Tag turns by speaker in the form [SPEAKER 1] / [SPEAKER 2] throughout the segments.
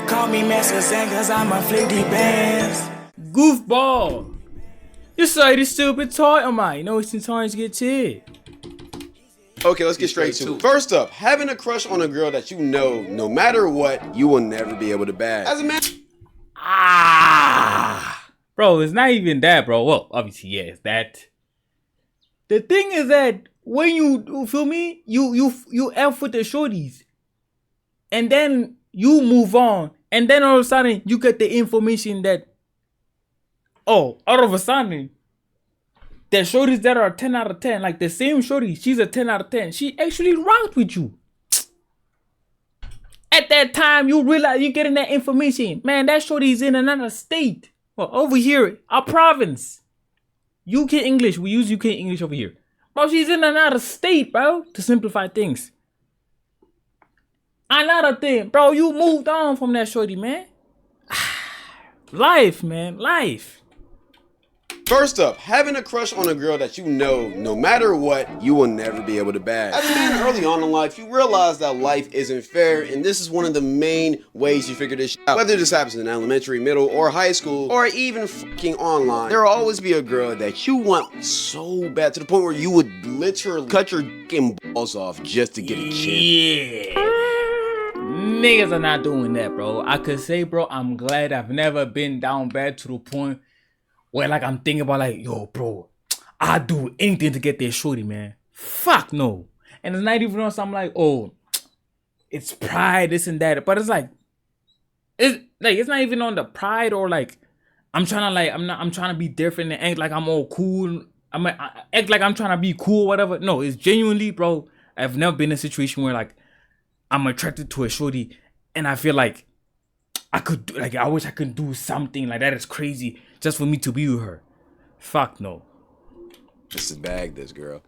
[SPEAKER 1] Call me Master Zen cause I'm a flicky bands.
[SPEAKER 2] Goofball. You say this stupid toy of mine. You know it's time to get to.
[SPEAKER 3] Okay, let's get straight to it. First up, having a crush on a girl that you know, no matter what, you will never be able to bag. As a man,
[SPEAKER 2] bro, it's not even that, bro. Well, obviously, yeah, it's that. The thing is that when you feel me, you F with the shorties, and then you move on, and then all of a sudden you get the information that, oh, all of a sudden, the shorties that are 10 out of 10, like the same shorty, she's a 10 out of 10. She actually rocked with you. At that time, you realize you're getting that information. Man, that shorty's in another state. Well, over here, our province. UK English. We use UK English over here. Bro, she's in another state, bro. To simplify things. Another thing. Bro, you moved on from that shorty, man. Life, man. Life.
[SPEAKER 3] first up, having a crush on a girl that you know, no matter what, you will never be able to bag. As a man early on in life, you realize that life isn't fair, and this is one of the main ways you figure this out. Whether this happens in elementary, middle, or high school, or even fucking online, there will always be a girl that you want so bad to the point where you would literally cut your fucking balls off just to get a chance.
[SPEAKER 2] Yeah. Niggas are not doing that, bro. I could say, bro, I'm glad I've never been down bad to the point where, like, I'm thinking about, like, yo, bro, I'd do anything to get that shorty, man. Fuck no. And it's not even on something like, oh, it's pride, this and that. But it's like, it's not even on the pride or like, I'm trying to be different and act like I'm all cool. I act like I'm trying to be cool, whatever. No, it's genuinely, bro, I've never been in a situation where, like, I'm attracted to a shorty and I feel like I wish I could do something like that is crazy just for me to be with her. Fuck no.
[SPEAKER 3] Just to bag this girl.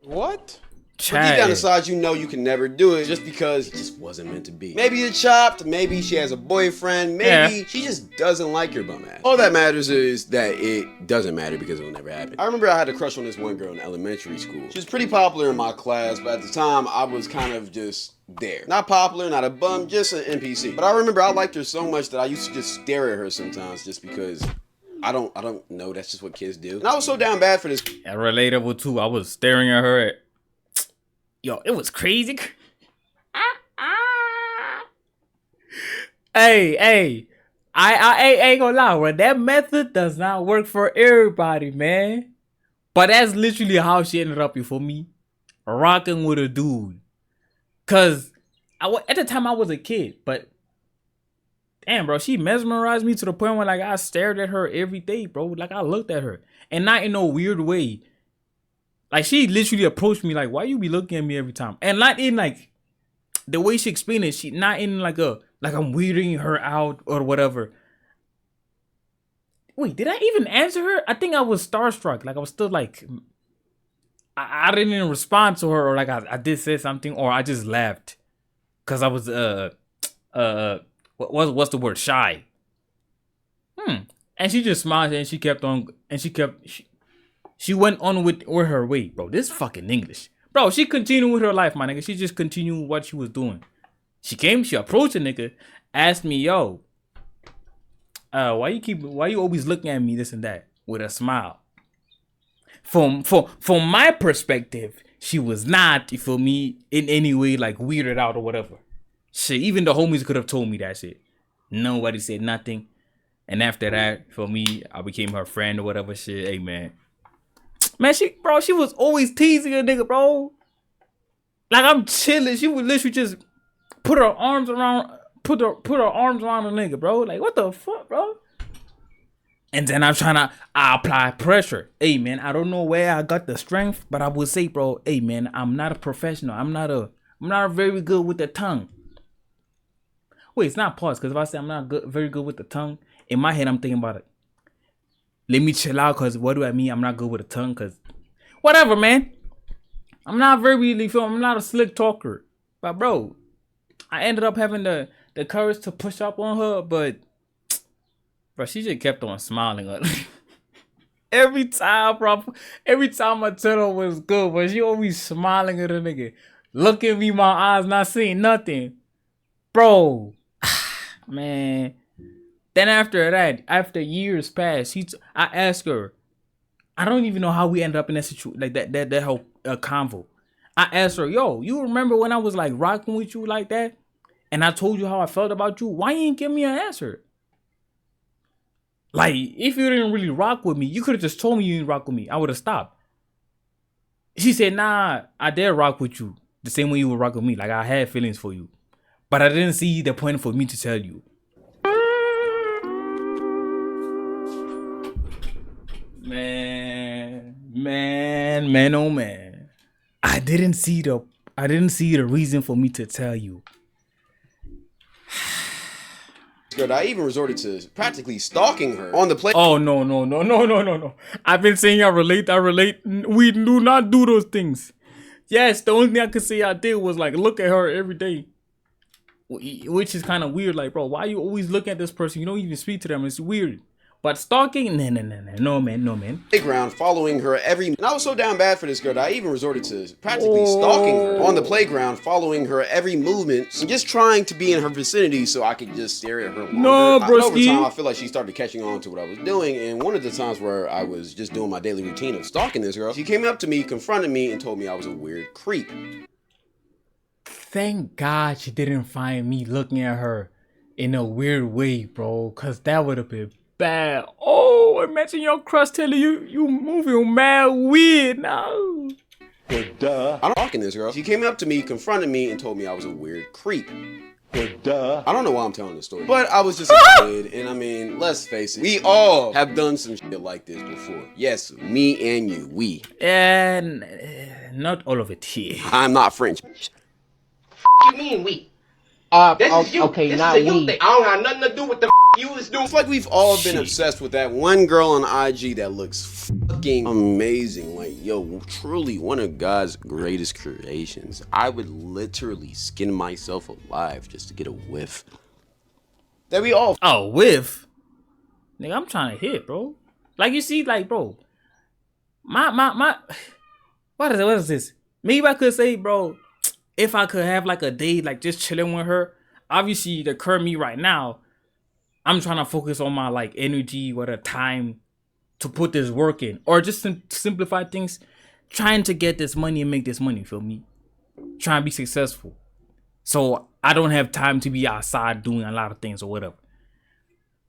[SPEAKER 4] What?
[SPEAKER 3] But deep down inside, you know you can never do it just because it just wasn't meant to be. Maybe you're chopped, maybe she has a boyfriend, maybe she just doesn't like your bum ass. All that matters is that it doesn't matter because it'll never happen. I remember I had a crush on this one girl in elementary school. She was pretty popular in my class, but at the time, I was kind of just there. Not popular, not a bum, just an NPC. But I remember I liked her so much that I used to just stare at her sometimes just because I don't know, that's just what kids do. And I was so down bad for this.
[SPEAKER 2] And relatable too, I was staring at her. Yo, it was crazy. Hey, I ain't gonna lie, bro. That method does not work for everybody, man. But that's literally how she ended up, you feel me? Rocking with a dude. Cause at the time I was a kid, but damn, bro, she mesmerized me to the point where, like, I stared at her every day, bro. Like, I looked at her, and not in no weird way. Like, she literally approached me like, why you be looking at me every time? And not in, like, the way she explained it, she not in like I'm weirding her out or whatever. Wait, did I even answer her? I think I was starstruck. Like, I was still like, I didn't even respond to her, or like I did say something, or I just laughed. Cause I was what's the word? Shy. And she just smiled and she kept on, and she went on with her way, bro. This fucking English. Bro, she continued with her life, my nigga. She just continued what she was doing. She approached a nigga, asked me, yo, why you always looking at me, this and that, with a smile. From my perspective, she was not, you feel me, in any way like weirded out or whatever. Shit, even the homies could have told me that shit. Nobody said nothing. And after that, for me, I became her friend or whatever shit. Hey, man, she was always teasing a nigga, bro. Like, I'm chilling. She would literally just put her arms around a nigga, bro. Like, what the fuck, bro? And then I apply pressure. Hey, man, I don't know where I got the strength, but I would say, bro, hey, man, I'm not a professional. I'm not very good with the tongue. Wait, it's not pause, because if I say I'm not very good with the tongue, in my head, I'm thinking about it. Let me chill out, because what do I mean? I'm not good with the tongue, because whatever, man. I'm not I'm not a slick talker. But, bro, I ended up having the courage to push up on her, but, bro, she just kept on smiling. Every time I tell her was good, but she always smiling at a nigga. Look at me, my eyes not seeing nothing. Bro, Man. Then after that, after years passed, I asked her. I don't even know how we ended up in that situation, like that whole convo. I asked her, yo, you remember when I was like rocking with you like that? And I told you how I felt about you? Why you ain't give me an answer? Like, if you didn't really rock with me, you could have just told me you didn't rock with me. I would have stopped. She said, nah, I did rock with you the same way you would rock with me. Like, I had feelings for you. But I didn't see the point for me to tell you. Man, oh man. I didn't see the reason for me to tell you.
[SPEAKER 3] Girl, I even resorted to practically stalking her on the play.
[SPEAKER 2] Oh no. I've been saying I relate. We do not do those things. Yes, the only thing I could say I did was like look at her every day. Which is kind of weird. Like, bro, why you always looking at this person? You don't even speak to them. It's weird. But stalking, no man.
[SPEAKER 3] Playground, following her and I was so down bad for this girl that I even resorted to practically stalking her on the playground, following her every movement, and just trying to be in her vicinity so I could just stare at her longer.
[SPEAKER 2] No, broski.
[SPEAKER 3] Over time, I feel like she started catching on to what I was doing, and one of the times where I was just doing my daily routine of stalking this girl, she came up to me, confronted me, and told me I was a weird creep.
[SPEAKER 2] Thank God she didn't find me looking at her in a weird way, bro, because that would have been bad. Oh, imagine your crush telling you moving mad weird now.
[SPEAKER 3] Duh. I'm talking this girl. She came up to me, confronted me, and told me I was a weird creep. Duh. I don't know why I'm telling this story, but I was just a kid, and I mean, let's face it, we all have done some shit like this before. Yes, me and you, we.
[SPEAKER 2] And not all of it here.
[SPEAKER 3] I'm not French.
[SPEAKER 4] You mean we? This is you.
[SPEAKER 5] Okay,
[SPEAKER 4] this
[SPEAKER 5] not
[SPEAKER 4] is a you
[SPEAKER 5] we.
[SPEAKER 4] thing. I don't have nothing to do with the you was doing.
[SPEAKER 3] It's like we've all been obsessed with that one girl on IG that looks fucking amazing. Like, yo, truly one of God's greatest creations. I would literally skin myself alive just to get a whiff. That we all.
[SPEAKER 2] Oh, whiff? Nigga, I'm trying to hit, bro. Like, you see, like, bro. My. What is this? Maybe I could say, bro, if I could have like a day, like just chilling with her. Obviously, the current me right now, I'm trying to focus on my like energy, what a time to put this work in, or just to simplify things, trying to get this money and make this money. Feel me? Trying to be successful. So I don't have time to be outside doing a lot of things or whatever.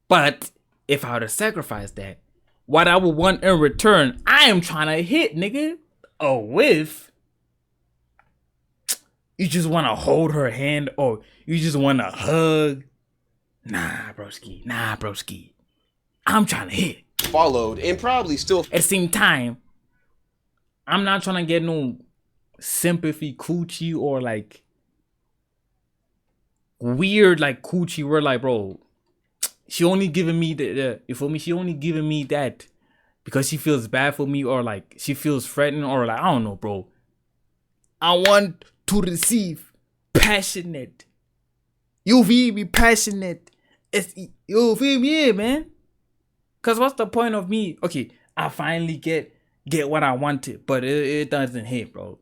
[SPEAKER 2] But if I were to sacrifice that, what I would want in return, I am trying to hit, nigga, a whiff. You just want to hold her hand, or you just want to hug. Nah, broski. I'm trying to hit.
[SPEAKER 3] Followed and probably still.
[SPEAKER 2] At the same time, I'm not trying to get no sympathy coochie or like weird like coochie where like, bro, she only giving me the you feel me? She only giving me that because she feels bad for me, or like she feels threatened, or like, I don't know, bro. I want to receive passionate. You feel me? Passionate. You feel me, man? Cause what's the point of me? Okay, I finally get what I wanted, but it doesn't hit, bro.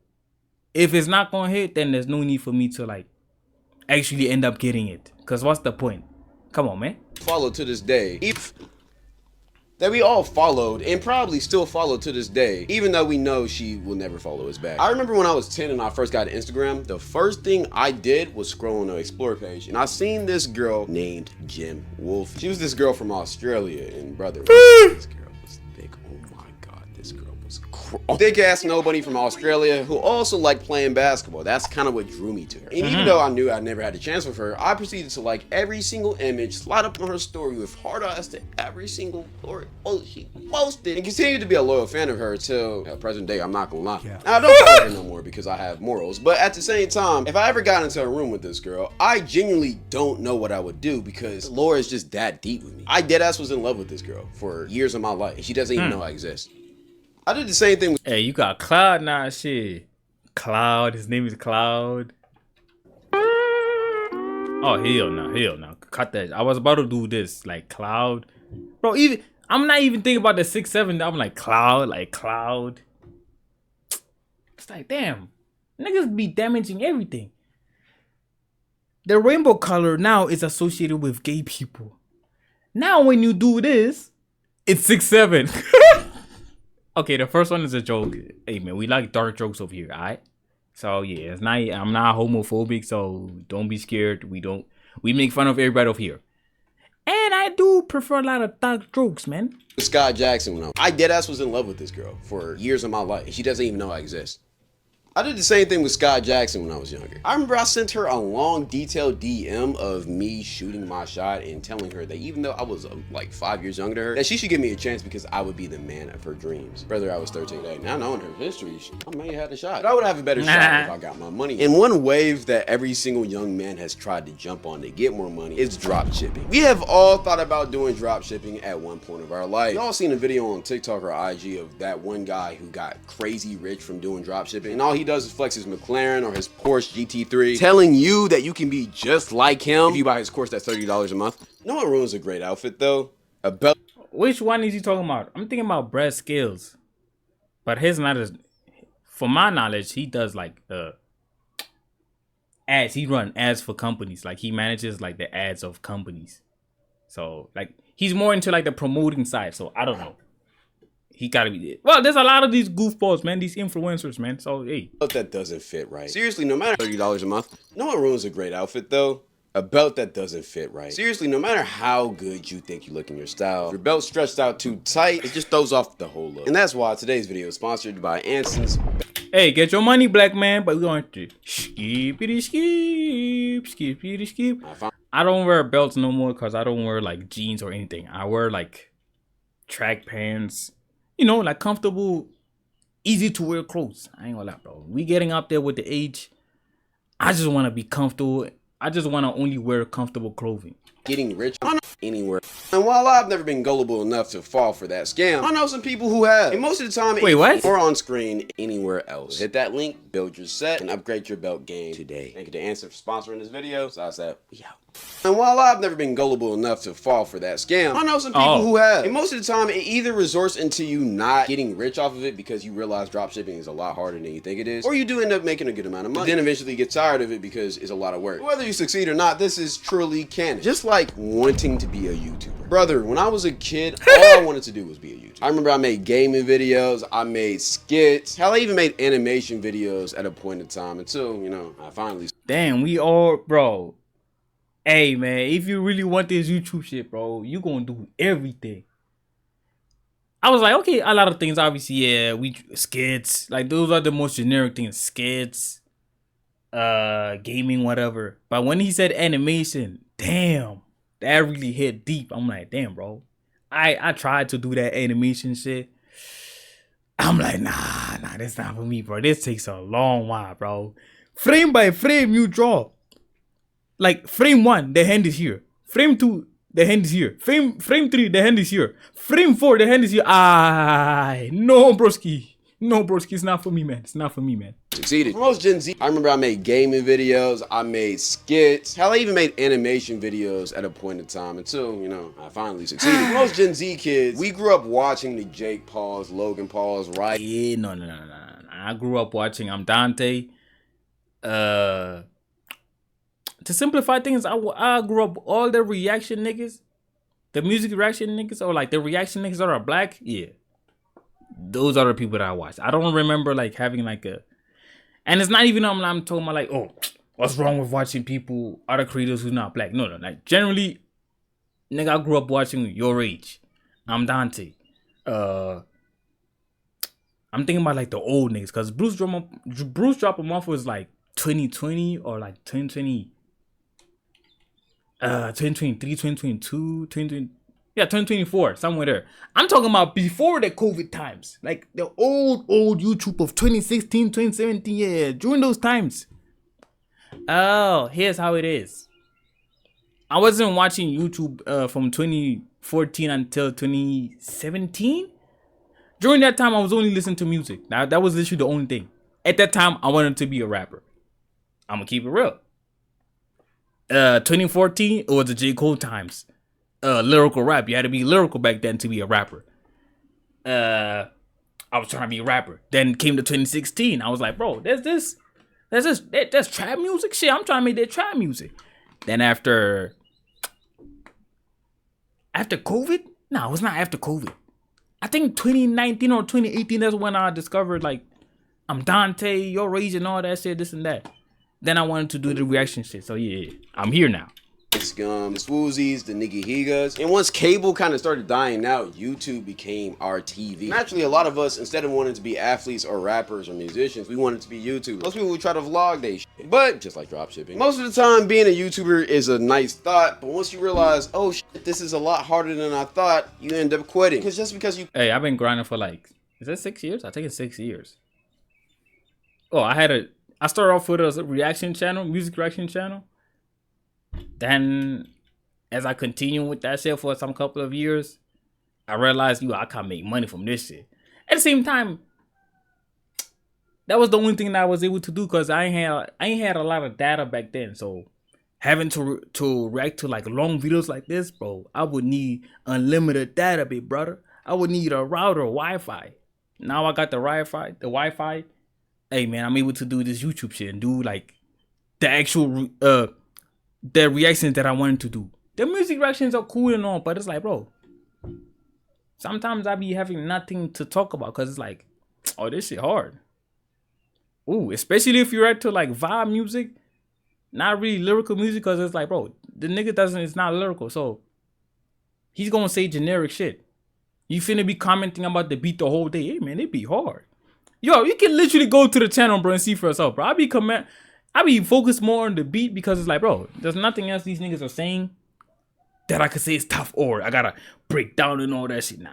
[SPEAKER 2] If it's not gonna hit, then there's no need for me to like actually end up getting it. Cause what's the point? Come on, man.
[SPEAKER 3] Follow to this day. That we all followed and probably still follow to this day, even though we know she will never follow us back. I remember when I was 10 and I first got Instagram, the first thing I did was scroll on the Explore page, and I seen this girl named Jim Wolf. She was this girl from Australia, and brother, this girl was thick. Oh my God, this girl was thick ass nobody from Australia who also liked playing basketball. That's kind of what drew me to her. And even though I knew I never had a chance with her, I proceeded to like every single image, slide up on her story with hard eyes to every single story she posted, and continued to be a loyal fan of her till present day. I'm not gonna lie. Now, I don't follow her no more because I have morals, but at the same time, if I ever got into a room with this girl, I genuinely don't know what I would do because Laura is just that deep with me. I deadass was in love with this girl for years of my life, and she doesn't even know I exist. I did the same thing with.
[SPEAKER 2] Hey, you got Cloud9 shit. Cloud, his name is Cloud. Oh, hell no. Cut that. I was about to do this, like Cloud. Bro, even I'm not even thinking about the 6'7". I'm like Cloud. It's like, damn. Niggas be damaging everything. the rainbow color now is associated with gay people. Now when you do this, it's 6'7". Okay, the first one is a joke. Hey man, we like dark jokes over here, alright? So yeah, it's not. I'm not homophobic, so don't be scared. We make fun of everybody over here. And I do prefer a lot of dark jokes, man.
[SPEAKER 3] Scott Jackson when I deadass was in love with this girl for years of my life, and she doesn't even know I exist. I did the same thing with Scott Jackson when I was younger. I remember I sent her a long, detailed DM of me shooting my shot and telling her that even though I was like 5 years younger than her, that she should give me a chance because I would be the man of her dreams. Brother, I was 13 today. Now knowing her history, I may have had a shot. But I would have a better shot if I got my money. And one wave that every single young man has tried to jump on to get more money is drop shipping. We have all thought about doing drop shipping at one point of our life. Y'all seen a video on TikTok or IG of that one guy who got crazy rich from doing drop shipping, and all he does is flex his McLaren or his Porsche GT3, telling you that you can be just like him if you buy his course that's $30 a month. No one ruins a great outfit though. A belt.
[SPEAKER 2] Which one is he talking about? I'm thinking about Brad Skills, but his not as. For my knowledge, he does like ads. He run ads for companies. Like he manages like the ads of companies. So like he's more into like the promoting side. So I don't know. He gotta be dead. Well, there's a lot of these goofballs, man. These influencers, man. So, hey.
[SPEAKER 3] Belt that doesn't fit right. Seriously, no matter $30 a month, no one ruins a great outfit, though. A belt that doesn't fit right. Seriously, no matter how good you think you look in your style, if your belt's stretched out too tight, it just throws off the whole look. And that's why today's video is sponsored by Anson's.
[SPEAKER 2] Hey, get your money, black man. But we're going to skip. I don't wear belts no more because I don't wear, like, jeans or anything. I wear, like, track pants. You know, like comfortable, easy to wear clothes. I ain't gonna lie, bro. We getting up there with the age. I just want to be comfortable. I just want to only wear comfortable clothing.
[SPEAKER 3] Getting rich anywhere. And while I've never been gullible enough to fall for that scam, I know some people who have. And most of the time,
[SPEAKER 2] wait, what?
[SPEAKER 3] Or on screen anywhere else. Hit that link, build your set, and upgrade your belt game today. Thank you to Answer for sponsoring this video. So I said, we out. And while I've never been gullible enough to fall for that scam, I know some people who have. And most of the time, it either resorts into you not getting rich off of it because you realize dropshipping is a lot harder than you think it is, or you do end up making a good amount of money. But then eventually you get tired of it because it's a lot of work. Whether you succeed or not, this is truly canon. Just like wanting to be a YouTuber. Brother, when I was a kid, all I wanted to do was be a YouTuber. I remember I made gaming videos, I made skits, hell, I even made animation videos at a point in time until, you know, I finally.
[SPEAKER 2] Damn, we all, bro. Hey, man, if you really want this YouTube shit, bro, you gonna do everything. I was like, okay, a lot of things, obviously, yeah, skits, like, those are the most generic things, skits, gaming, whatever. But when he said animation, damn, that really hit deep. I'm like, damn, bro. I tried to do that animation shit. I'm like, nah, that's not for me, bro. This takes a long while, bro. Frame by frame, you draw. Like frame 1, the hand is here. Frame 2, the hand is here. Frame 3, the hand is here. Frame 4, the hand is here. No, broski. No, broski, it's not for me, man. It's not for me, man.
[SPEAKER 3] Succeeded. For most Gen Z, I remember I made gaming videos, I made skits, hell, I even made animation videos at a point in time until, you know, I finally succeeded. For most Gen Z kids, we grew up watching the Jake Pauls, Logan Pauls, right?
[SPEAKER 2] Yeah, no. I grew up watching I'm Dante. To simplify things, I grew up all the reaction niggas, the music reaction niggas, or like the reaction niggas that are black. Yeah, those are the people that I watched. I don't remember like having like and it's not even I'm talking about like, oh, what's wrong with watching people, other creators who's not black? No, like generally, nigga, I grew up watching your age. I'm Dante. I'm thinking about like the old niggas, cause Bruce Drop 'em Off was like 2020 or like 2020. 2023, 2022, 2024, somewhere there. I'm talking about before the COVID times. Like the old YouTube of 2016, 2017, yeah, during those times. Oh, here's how it is. I wasn't watching YouTube from 2014 until 2017. During that time, I was only listening to music. Now, that was literally the only thing. At that time, I wanted to be a rapper. I'm gonna keep it real. 2014, it was the J. Cole times. Lyrical rap. You had to be lyrical back then to be a rapper. I was trying to be a rapper. Then came to 2016. I was like, bro, there's trap music. Shit, I'm trying to make that trap music. Then after COVID? No, it was not after COVID. I think 2019 or 2018, that's when I discovered like I'm Dante, your rage and all that shit, this and that. Then I wanted to do the reaction shit. So yeah, I'm here now.
[SPEAKER 3] Scum, the Swoozies, the Nigga Higas. And once cable kind of started dying out, YouTube became our TV. Naturally, a lot of us, instead of wanting to be athletes or rappers or musicians, we wanted to be YouTubers. Most people would try to vlog they shit. But, just like dropshipping, most of the time being a YouTuber is a nice thought, but once you realize, oh shit, this is a lot harder than I thought, you end up quitting. Because just because you...
[SPEAKER 2] Hey, I've been grinding for like, is that 6 years? I think it's 6 years. Oh, I started off with a reaction channel, music reaction channel. Then, as I continue with that shit for some couple of years, I realized, I can't make money from this shit. At the same time, that was the only thing that I was able to do because I ain't had a lot of data back then. So, having to react to like long videos like this, bro, I would need unlimited data, big brother. I would need a router, Wi-Fi. Now I got the Wi-Fi. Hey man, I'm able to do this YouTube shit and do like the actual the reactions that I wanted to do. The music reactions are cool and all, but it's like, bro, sometimes I be having nothing to talk about because it's like, oh, this shit hard. Ooh, especially if you're into like vibe music, not really lyrical music, because it's like, bro, the nigga it's not lyrical, so he's gonna say generic shit. You finna be commenting about the beat the whole day. Hey man, it be hard. Yo, you can literally go to the channel, bro, and see for yourself, bro. I be focused more on the beat because it's like, bro, there's nothing else these niggas are saying that I could say is tough or I gotta break down and all that shit. Nah.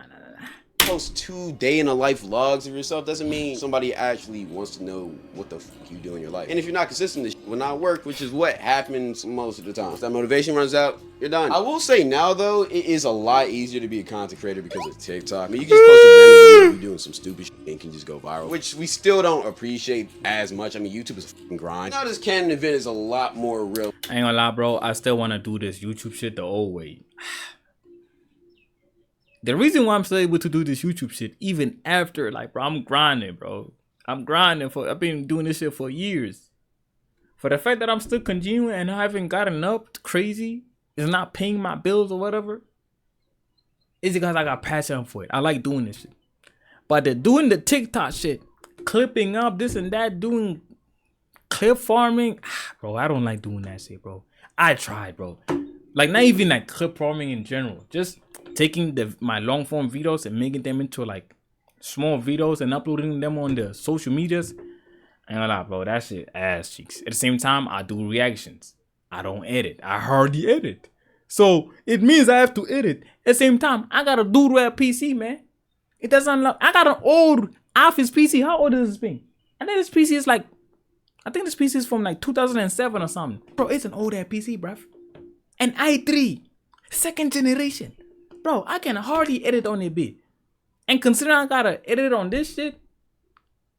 [SPEAKER 3] Post 2 day in a life vlogs of yourself doesn't mean somebody actually wants to know what the fuck you do in your life. And if you're not consistent, this shit will not work, which is what happens most of the time. If that motivation runs out, you're done. I will say now though, it is a lot easier to be a content creator because of TikTok. I mean, you can just post a random video of you doing some stupid shit and can just go viral, which we still don't appreciate as much. I mean, YouTube is a fucking grind. Now this Canon event is a lot more real.
[SPEAKER 2] I ain't gonna lie, bro. I still wanna do this YouTube shit the old way. The reason why I'm still able to do this YouTube shit, even after, like, bro, I'm grinding, bro. I've been doing this shit for years. For the fact that I'm still continuing and I haven't gotten up crazy, is not paying my bills or whatever, is because I got passion for it. I like doing this shit. But doing the TikTok shit, clipping up this and that, doing clip farming, bro, I don't like doing that shit, bro. I tried, bro. Like, not even like clip farming in general. Just taking my long form videos and making them into like small videos and uploading them on the social medias. And a lot, bro, that shit ass cheeks. At the same time, I do reactions. I don't edit. I hardly edit. So it means I have to edit. At the same time, I got a dude with a PC, man. It doesn't I got an old office PC. How old is this thing? I think this PC is like, I think this PC is from like 2007 or something. Bro, it's an old ass PC, bruv. An i3, 2nd generation. Bro, I can hardly edit on it bit. And considering I gotta edit on this shit,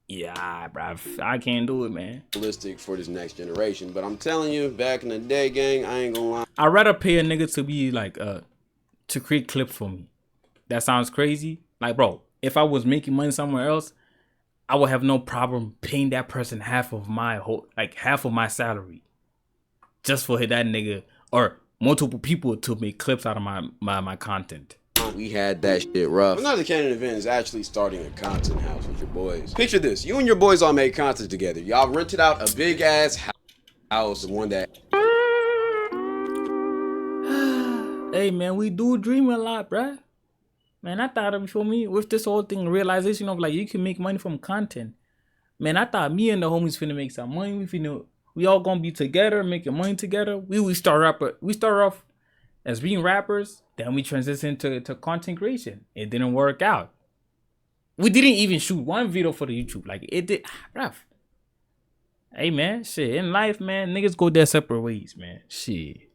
[SPEAKER 2] yeah, bruv, I can't do it, man.
[SPEAKER 3] Realistic for this next generation, but I'm telling you, back in the day, gang, I ain't gonna lie.
[SPEAKER 2] I'd rather pay a nigga to be like, to create clips for me. That sounds crazy. Like, bro, if I was making money somewhere else, I would have no problem paying that person half of my salary. Just for that nigga, or multiple people to make clips out of my content.
[SPEAKER 3] We had that shit rough. Another Canon event is actually starting a content house with your boys. Picture this, you and your boys all made content together. Y'all rented out a big ass house, one that...
[SPEAKER 2] Hey man, we do dream a lot, bruh. Man, I thought, for me, with this whole thing, realization of like, you can make money from content. Man, I thought me and the homies finna make some money. We all gonna be together, making money together. We start off as being rappers, then we transition to content creation. It didn't work out. We didn't even shoot one video for the YouTube. Like, it did, bruv. Hey man, shit, in life, man, niggas go their separate ways, man. Shit.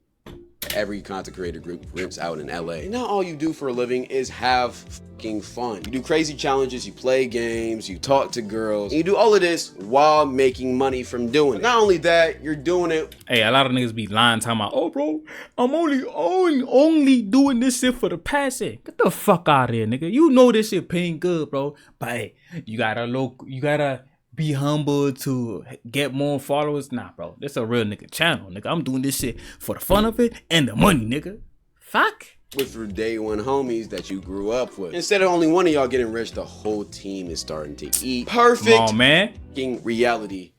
[SPEAKER 3] Every content creator group rips out in LA. And now all you do for a living is have fucking fun. You do crazy challenges, you play games, you talk to girls, and you do all of this while making money from doing it. Not only that, you're doing it.
[SPEAKER 2] Hey, a lot of niggas be lying, talking about, oh bro, I'm only doing this shit for the passion. Get the fuck out of here, nigga. You know this shit paying good, bro. But hey, you gotta be humble to get more followers. Nah, bro. This a real nigga channel, nigga. I'm doing this shit for the fun of it and the money, nigga. Fuck.
[SPEAKER 3] With your day one homies that you grew up with. Instead of only one of y'all getting rich, the whole team is starting to eat. Perfect.
[SPEAKER 2] Come on, man.
[SPEAKER 3] Reality.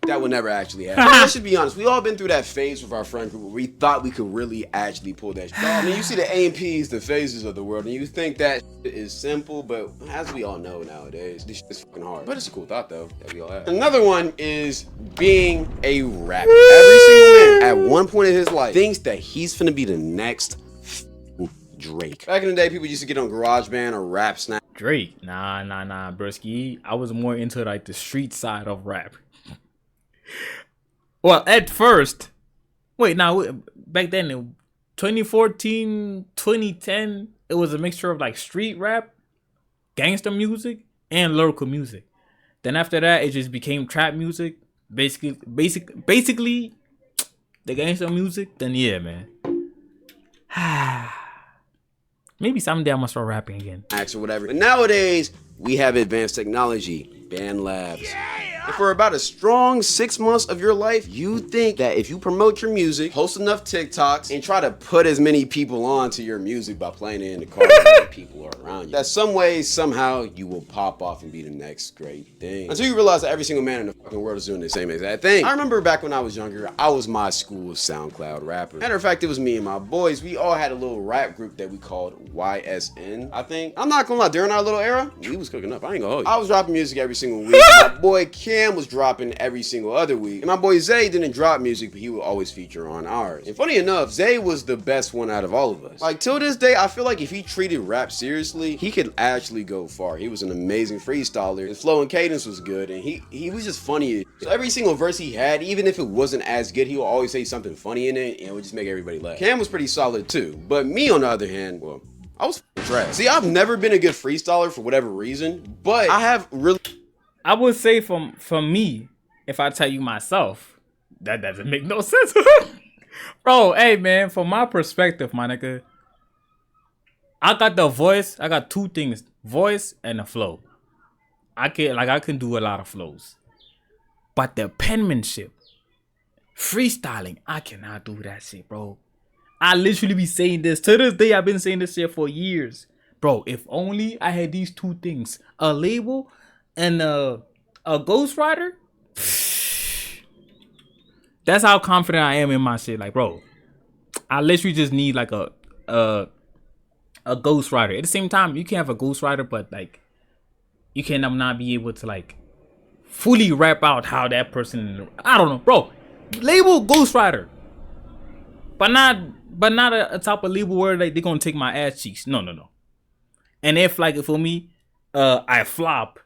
[SPEAKER 3] That will never actually happen. Let's just be honest. We all been through that phase with our friend group where we thought we could really actually pull that shit. I mean, you see the AMPs, the phases of the world, and you think that shit is simple, but as we all know nowadays, this shit is fucking hard. But it's a cool thought though that we all have. Another one is being a rapper. Every single man at one point in his life thinks that he's finna be the next Drake. Back in the day, people used to get on GarageBand or Rap Snap.
[SPEAKER 2] Drake, nah, broski. I was more into like the street side of rap. Well, at first, back then, in 2014, 2010, it was a mixture of like street rap, gangster music, and lyrical music. Then after that, it just became trap music. Basically, the gangster music. Then yeah, man. Maybe someday I'm gonna start rapping again.
[SPEAKER 3] Or whatever. But nowadays, we have advanced technology, band labs. And for about a strong 6 months of your life, you think that if you promote your music, post enough TikToks, and try to put as many people onto your music by playing it in the car that people are around you, that some way, somehow, you will pop off and be the next great thing. Until you realize that every single man in the fucking world is doing the same exact thing. I remember back when I was younger, I was my school's SoundCloud rapper. Matter of fact, it was me and my boys. We all had a little rap group that we called YSN, I think. I'm not gonna lie, during our little era, we was cooking up. I ain't gonna hold you. I was dropping music every single week. My boy Cam was dropping every single other week. And my boy Zay didn't drop music, but he would always feature on ours. And funny enough, Zay was the best one out of all of us. Like, till this day, I feel like if he treated rap seriously, he could actually go far. He was an amazing freestyler. His flow and cadence was good, and he was just funny. So every single verse he had, even if it wasn't as good, he would always say something funny in it, and it would just make everybody laugh. Cam was pretty solid too. But me, on the other hand, well, I was trash. See, I've never been a good freestyler for whatever reason, but I have really...
[SPEAKER 2] I would say from me, if I tell you myself, that doesn't make no sense. Bro, hey man, from my perspective, my nigga, I got the voice. I got two things, voice and the flow. I can do a lot of flows. But the penmanship, freestyling, I cannot do that shit, bro. I literally be saying this. To this day, I've been saying this shit for years. Bro, if only I had these two things, a label and a ghostwriter. That's how confident I am in my shit. Like, bro, I literally just need like a ghostwriter. At the same time, you can have a ghostwriter, but like you can not be able to like fully rap out how that person. I don't know, bro. Label ghostwriter, but not a type of label where like they're gonna take my ass cheeks. No. And if like for me, I flop.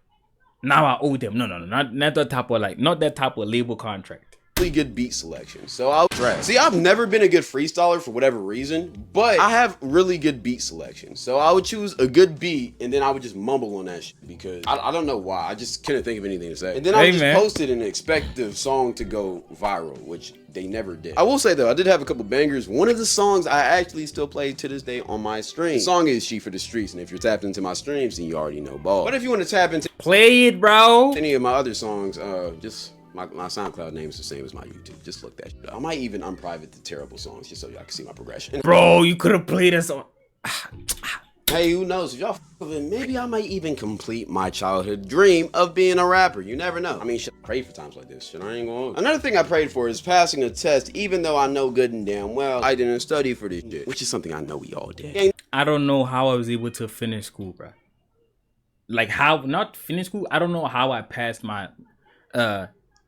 [SPEAKER 2] Now I owe them. No, not that type of not that type of label contract.
[SPEAKER 3] Really good beat selection, so I'll trash. See, I've never been a good freestyler for whatever reason, but I have really good beat selection. So I would choose a good beat, and then I would just mumble on that shit because I don't know why. I just couldn't think of anything to say. And then I would just post it and expect the song to go viral, which they never did. I will say though, I did have a couple bangers. One of the songs I actually still play to this day on my stream. The song is She for the Streets, and if you're tapped into my streams, then you already know ball. But if you want to tap into
[SPEAKER 2] play it, bro,
[SPEAKER 3] any of my other songs, just my SoundCloud name is the same as my YouTube. Just look that shit up. I might even unprivate the terrible songs just so y'all can see my progression.
[SPEAKER 2] Bro, you could have played that song.
[SPEAKER 3] Hey, who knows? If y'all f with it, maybe I might even complete my childhood dream of being a rapper. You never know. I mean, shit, I pray for times like this. Shit, I ain't going. Another thing I prayed for is passing a test, even though I know good and damn well I didn't study for this shit, which is something I know we all did.
[SPEAKER 2] I don't know how I was able to finish school, bro. Like how not finish school? I don't know how I passed my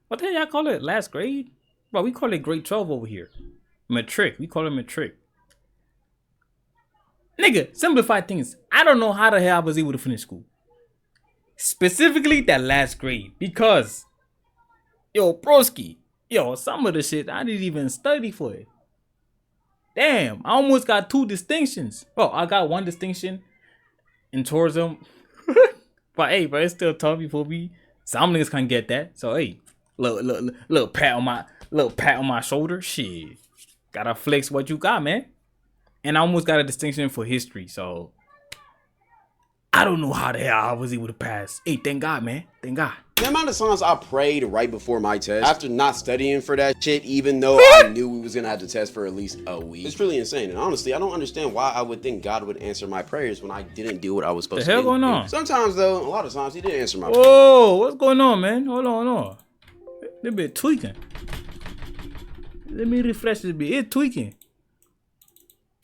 [SPEAKER 2] what the hell y'all call it? Last grade? Bro, we call it grade 12 over here. Matric. We call it matric. Nigga, simplify things. I don't know how the hell I was able to finish school. Specifically that last grade. Because, yo, broski, some of the shit, I didn't even study for it. Damn, I almost got 2 distinctions. Bro, I got 1 distinction in tourism. But hey, bro, it's still tough for me. Some niggas can't get that. So hey, little pat on my shoulder. Shit, gotta flex what you got, man. And I almost got a distinction for history. So I don't know how the hell I was able to pass. Hey, thank God, man. Thank God.
[SPEAKER 3] The amount of times I prayed right before my test after not studying for that shit, even though I knew we was gonna have to test for at least a week. It's really insane. And honestly, I don't understand why I would think God would answer my prayers when I didn't do what I was supposed to do.
[SPEAKER 2] The hell going on?
[SPEAKER 3] Sometimes though, a lot of times he did answer my prayers.
[SPEAKER 2] Whoa, what's going on, man? Hold on. This bit tweaking. Let me refresh this bit. It's tweaking.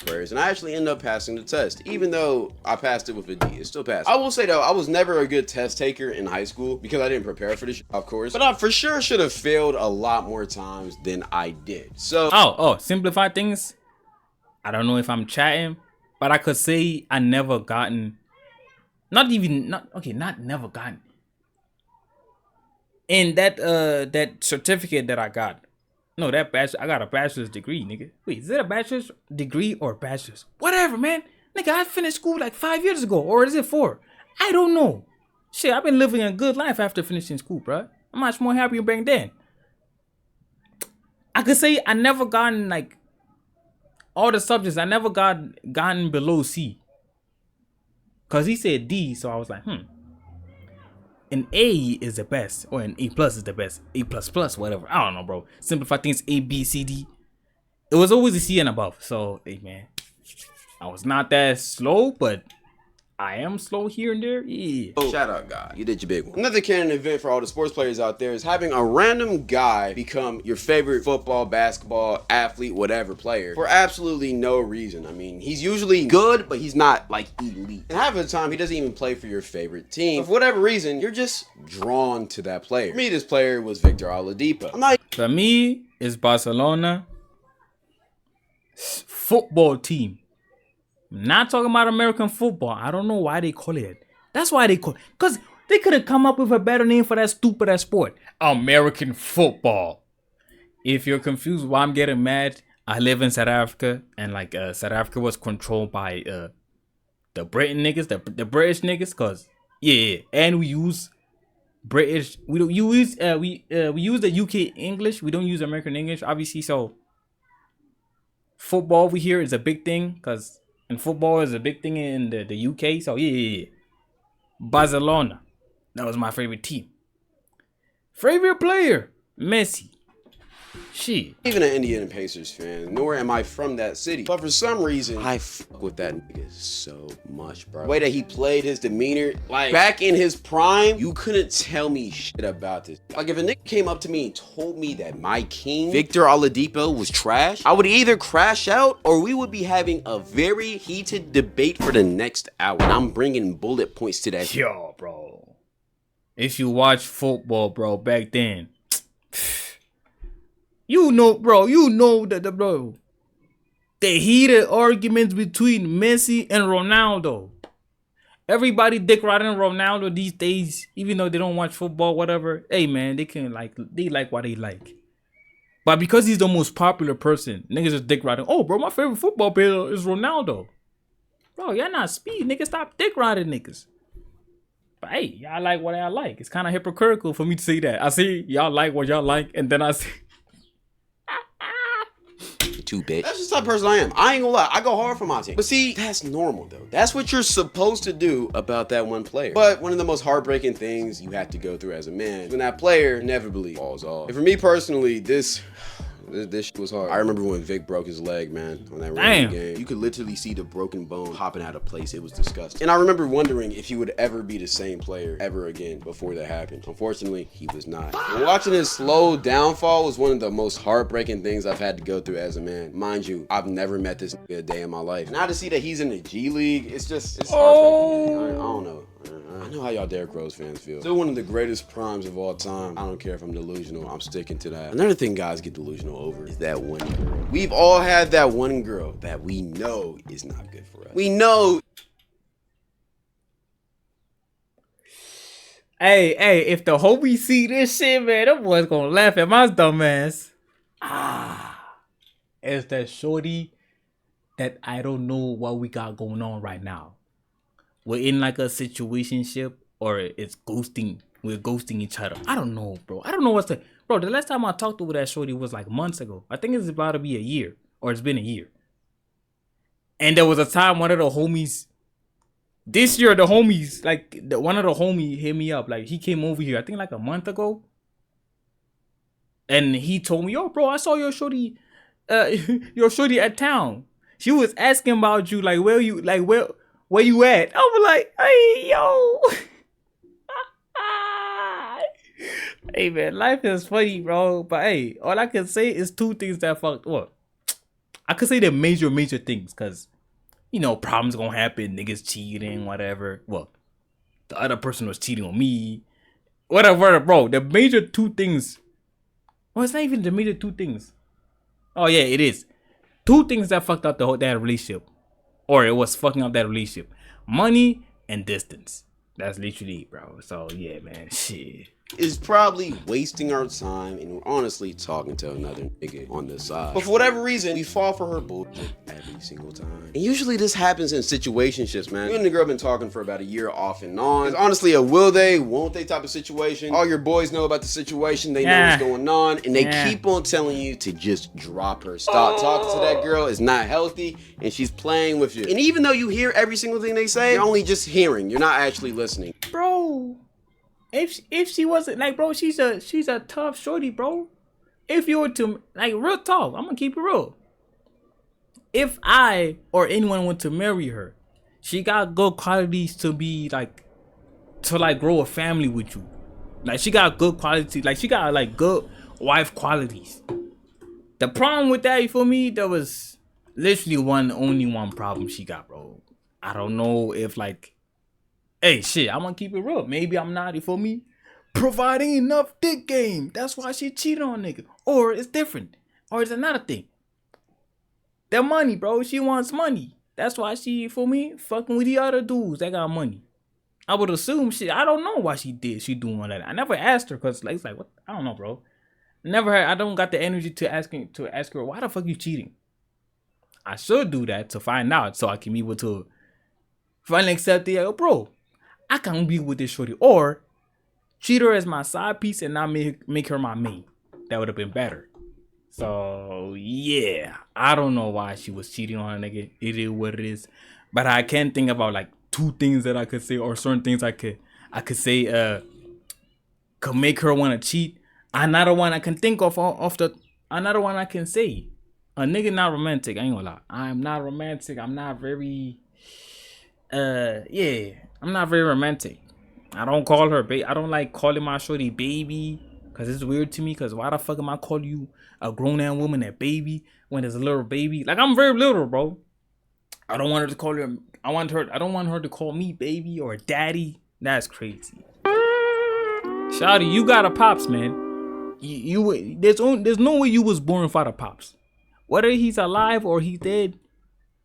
[SPEAKER 3] And I actually ended up passing the test. Even though I passed it with a D, it still passed. I will say though, I was never a good test taker in high school because I didn't prepare for this, of course. But I for sure should have failed a lot more times than I did. So
[SPEAKER 2] simplify things. I don't know if I'm chatting, but I could say I never gotten, not never gotten. In that certificate that I got. No, I got a bachelor's degree, nigga. Wait, is it a bachelor's degree or bachelor's? Whatever, man. Nigga, I finished school like 5 years ago. Or is it 4? I don't know. Shit, I've been living a good life after finishing school, bro. I'm much more happier back then. I could say I never gotten, like, all the subjects. I never gotten below C. Because he said D, so I was like, An A is the best, or an A plus is the best. A plus plus, whatever. I don't know, bro. Simplify things. A, B, C, D. It was always a C and above. So, hey, man, I was not that slow, but I am slow here and there. Yeah.
[SPEAKER 3] Oh, shout out, God. You did your big one. Another Canon event for all the sports players out there is having a random guy become your favorite football, basketball, athlete, whatever player for absolutely no reason. I mean, he's usually good, but he's not like elite. And half of the time, he doesn't even play for your favorite team. But for whatever reason, you're just drawn to that player. For me, this player was Victor Oladipo.
[SPEAKER 2] For me, it's Barcelona football team. Not talking about American football. I don't know why they call it. That's why they call it. Because they could have come up with a better name for that stupid ass sport. American football. If you're confused why I'm getting mad, I live in South Africa. And like South Africa was controlled by the Britain niggas, the British niggas. Because, yeah. And we use British. We use the UK English. We don't use American English, obviously. So, football over here is a big thing. Because... and football is a big thing in the UK. So, yeah. Barcelona. That was my favorite team. Favorite player? Messi. Shit.
[SPEAKER 3] Even an Indiana Pacers fan, nor am I from that city. But for some reason, I fuck with that nigga so much, bro. The way that he played, his demeanor, like back in his prime, you couldn't tell me shit about this. Like if a nigga came up to me and told me that my king, Victor Oladipo, was trash, I would either crash out or we would be having a very heated debate for the next hour. And I'm bringing bullet points to that.
[SPEAKER 2] Yo, bro. If you watch football, bro, back then, you know that, bro. The heated arguments between Messi and Ronaldo. Everybody dick riding Ronaldo these days, even though they don't watch football, whatever. Hey, man, they like what they like. But because he's the most popular person, niggas is dick riding. Oh, bro, my favorite football player is Ronaldo. Bro, y'all not speed, niggas. Stop dick riding niggas. But hey, y'all like what I like. It's kind of hypocritical for me to say that. I say y'all like what y'all like, and then I say...
[SPEAKER 3] too, bitch. That's just the type of person I am. I ain't gonna lie, I go hard for my team. But see, that's normal though. That's what you're supposed to do about that one player. But one of the most heartbreaking things you have to go through as a man is when that player inevitably falls off. And for me personally, this shit was hard. I remember when Vic broke his leg, man, on that random game. You could literally see the broken bone popping out of place. It was disgusting. And I remember wondering if he would ever be the same player ever again before that happened. Unfortunately, he was not. And watching his slow downfall was one of the most heartbreaking things I've had to go through as a man. Mind you, I've never met this nigga a day in my life. Now to see that he's in the G League, it's heartbreaking. I don't know. I know how y'all Derrick Rose fans feel. Still one of the greatest primes of all time. I don't care if I'm delusional. I'm sticking to that. Another thing guys get delusional over is that one girl. We've all had that one girl that we know is not good for us. We know.
[SPEAKER 2] Hey, if the homies see this shit, man, them boys gonna laugh at my dumb ass. It's that shorty that I don't know what we got going on right now. We're in like a situationship or it's ghosting. We're ghosting each other. I don't know, bro. I don't know what's the... Bro, the last time I talked to that shorty was like months ago. I think it's about to be a year. Or it's been a year. And there was a time one of the homies This year, the homies, like one of the homies hit me up. Like he came over here, I think like a month ago. And he told me, yo, bro, I saw your shorty at town. She was asking about you, like where you at? I was like, hey, yo. Hey man, life is funny, bro. But hey, all I can say is two things that fucked. Well, I could say the major things, cause you know problems gonna happen, niggas cheating, whatever. Well, the other person was cheating on me, whatever, bro. The major two things. Well, it's not even the major two things. Oh yeah, it is. Two things that fucked up that relationship, or it was fucking up that relationship: money and distance. That's literally it, bro. So yeah, man, shit.
[SPEAKER 3] Is probably wasting our time and honestly talking to another nigga on the side. But for whatever reason, we fall for her bullshit every single time. And usually this happens in situationships, man. Me and the girl been talking for about a year off and on. It's honestly a will they, won't they type of situation. All your boys know about the situation. They know what's going on. And they keep on telling you to just drop her. Stop talking to that girl. It's not healthy. And she's playing with you. And even though you hear every single thing they say, you're only just hearing. You're not actually listening.
[SPEAKER 2] Bro. If she wasn't like, bro, she's a tough shorty, bro. If you were to like real talk, I'm gonna keep it real. If I or anyone went to marry her, she got good qualities to be like to grow a family with you. Like she got good quality, like she got like good wife qualities. The problem with that, for me, there was literally only one problem she got, bro. I don't know if like. Hey, shit, I'm gonna keep it real. Maybe I'm not, you feel me? Providing enough dick game. That's why she cheated on nigga. Or it's different. Or it's another thing. The money, bro. She wants money. That's why she, you feel me? Fucking with the other dudes that got money. I would assume shit. I don't know why she doing all that. I never asked her because like, it's like, what? I don't know, bro. I don't got the energy to ask her, why the fuck you cheating? I should do that to find out so I can be able to finally accept it. Like, bro. I can't be with this shorty, or treat her as my side piece and not make her my main. That would have been better. So yeah, I don't know why she was cheating on a nigga. It is what it is. But I can think about like two things that I could say, or certain things I could say could make her want to cheat. Another one I can think of another one I can say. A nigga not romantic. I ain't gonna lie. I'm not romantic. I'm not very I'm not very romantic. I don't call her baby. I don't like calling my shorty baby because it's weird to me. Because why the fuck am I calling you a grown-ass woman a baby when there's a little baby? Like, I'm very little, bro. I don't want her to call her. I don't want her to call me baby or daddy. That's crazy. Shawty, you got a pops, man. There's no way you was born without a pops. Whether he's alive or he's dead,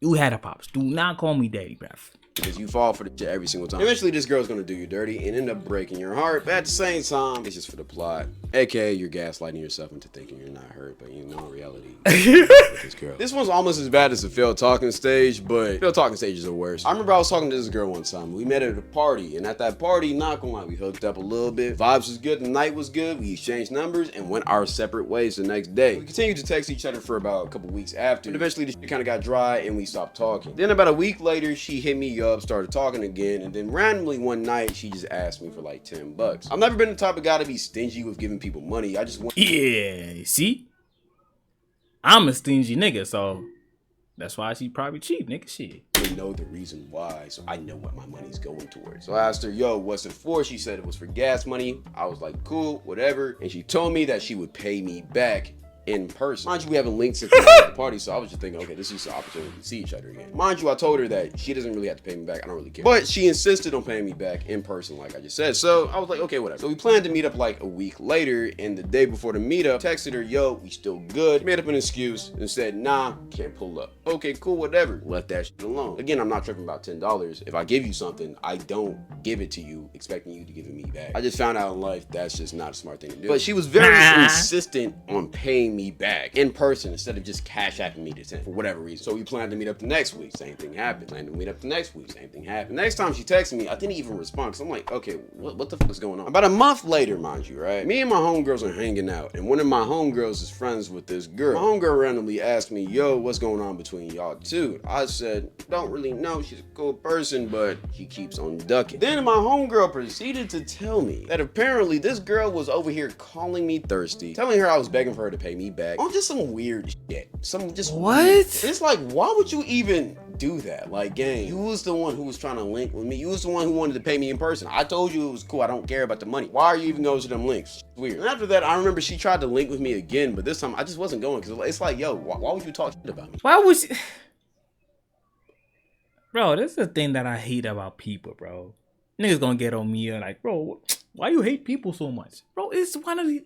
[SPEAKER 2] you had a pops. Do not call me daddy, bruv.
[SPEAKER 3] Because you fall for the shit every single time. Eventually, this girl's gonna do you dirty and end up breaking your heart. But at the same time, it's just for the plot. AKA, you're gaslighting yourself into thinking you're not hurt, but you know in reality, with this girl. This one's almost as bad as the failed talking stage, but failed talking stages are worse. I remember I was talking to this girl one time. We met at a party, and at that party, not gonna lie, we hooked up a little bit. Vibes was good, the night was good. We exchanged numbers and went our separate ways the next day. We continued to text each other for about a couple weeks after, but eventually the shit kind of got dry and we stopped talking. Then about a week later, she hit me up, started talking again, and then randomly one night she just asked me for like $10. I've never been the type of guy to be stingy with giving people money. I just want
[SPEAKER 2] see, I'm a stingy nigga, so that's why she probably cheap, nigga. Shit.
[SPEAKER 3] to know the reason why, so I know what my money's going towards. So I asked her, yo, what's it for? She said it was for gas money. I was like, cool, whatever. And she told me that she would pay me back in person. Mind you, we haven't linked since the party, so I was just thinking, okay, this is an opportunity to see each other again. Mind you, I told her that she doesn't really have to pay me back. I don't really care. But she insisted on paying me back in person, like I just said. So I was like, okay, whatever. So we planned to meet up like a week later, and the day before the meetup, texted her, yo, we still good. She made up an excuse and said, nah, can't pull up. Okay, cool, whatever. Left that shit alone. Again, I'm not tripping about $10. If I give you something, I don't give it to you expecting you to give it me back. I just found out in life that's just not a smart thing to do. But she was very insistent on paying me back in person instead of just cash apping me to 10 for whatever reason. So we planned to meet up the next week. Same thing happened. Planned to meet up the next week. Same thing happened. Next time she texted me, I didn't even respond. Cause I'm like, okay, what the fuck is going on? About a month later, mind you, right? Me and my homegirls are hanging out, and one of my homegirls is friends with this girl. My homegirl randomly asked me, yo, what's going on between y'all two? I said, don't really know. She's a cool person, but he keeps on ducking. Then my homegirl proceeded to tell me that apparently this girl was over here calling me thirsty, telling her I was begging for her to pay me back on just some weird shit. Some just
[SPEAKER 2] what?
[SPEAKER 3] Weird. It's like, why would you even do that? Like, gang, you was the one who was trying to link with me. You was the one who wanted to pay me in person. I told you it was cool. I don't care about the money. Why are you even going to them links? It's weird. And after that, I remember she tried to link with me again, but this time I just wasn't going because it's like, yo, why would you talk shit about me?
[SPEAKER 2] Why would she? Bro, this is the thing that I hate about people, bro. Niggas gonna get on me and like, bro, why you hate people so much? Bro, it's one of the...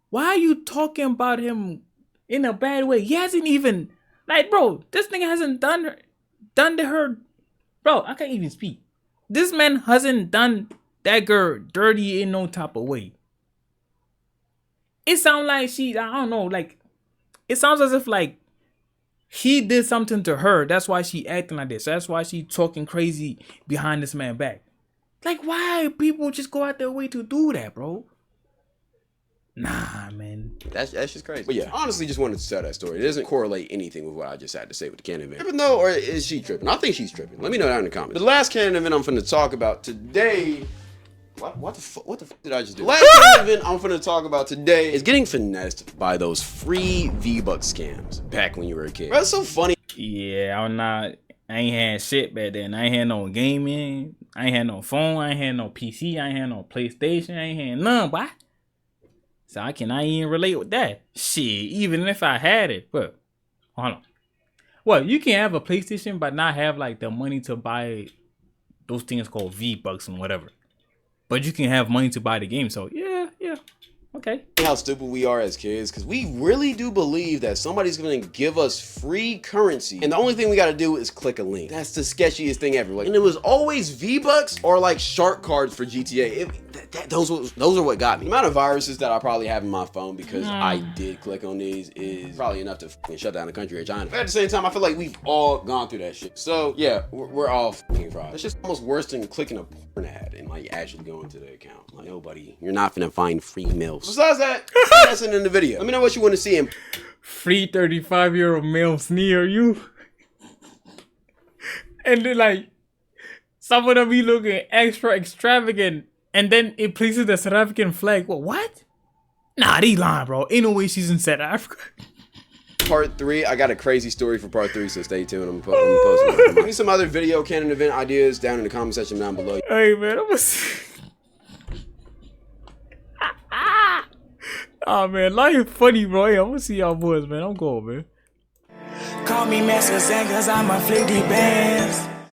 [SPEAKER 2] Why are you talking about him in a bad way? He hasn't even... Like, bro, this nigga hasn't done to her... Bro, I can't even speak. This man hasn't done that girl dirty in no type of way. It sounds like she... I don't know, like... It sounds as if, like, he did something to her. That's why she acting like this. That's why she talking crazy behind this man back. Like, why people just go out their way to do that, bro? Nah, man.
[SPEAKER 3] That's just crazy. But yeah, honestly, just wanted to tell that story. It doesn't correlate anything with what I just had to say with the Canon event. Tripping though, or is she tripping? I think she's tripping. Let me know down in the comments. The last Canon event I'm finna talk about today... What the fuck did I just do? Last event I'm finna talk about today is getting finessed by those free V-Bucks scams back when you were a kid. That's so funny.
[SPEAKER 2] Yeah, I ain't had shit back then. I ain't had no gaming. I ain't had no phone. I ain't had no PC. I ain't had no PlayStation. I ain't had none, boy. So I cannot even relate with that. Shit, even if I had it. But, hold on. Well, you can have a PlayStation but not have like the money to buy those things called V-Bucks and whatever. But you can have money to buy the game, so yeah, okay.
[SPEAKER 3] How stupid we are as kids, because we really do believe that somebody's going to give us free currency, and the only thing we got to do is click a link. That's the sketchiest thing ever. Like, and it was always V-Bucks or like shark cards for GTA. Those are what got me. The amount of viruses that I probably have in my phone because I did click on these is probably enough to shut down the country or China. But at the same time, I feel like we've all gone through that shit. So yeah, we're all fucking fried. It's just almost worse than clicking a porn ad and like actually going to the account. Like, nobody, you're not gonna find free meals. Besides that, that's it in the video. Let me know what you want to see.
[SPEAKER 2] Free 35-year-old males near you. And then like, some of them be looking extra extravagant. And then it places the South African flag. What? Nah, they lying, bro. Ain't no way she's in South Africa.
[SPEAKER 3] Part 3, I got a crazy story for part 3, so stay tuned. I'm posting it. Give me some other video Canon event ideas down in the comment section down below.
[SPEAKER 2] Hey, man, I was... Oh, man, life funny, bro. Hey, I'm gonna see y'all boys, man. I'm going, man.
[SPEAKER 1] Call me Master Zen, cause I'm a flick the bands.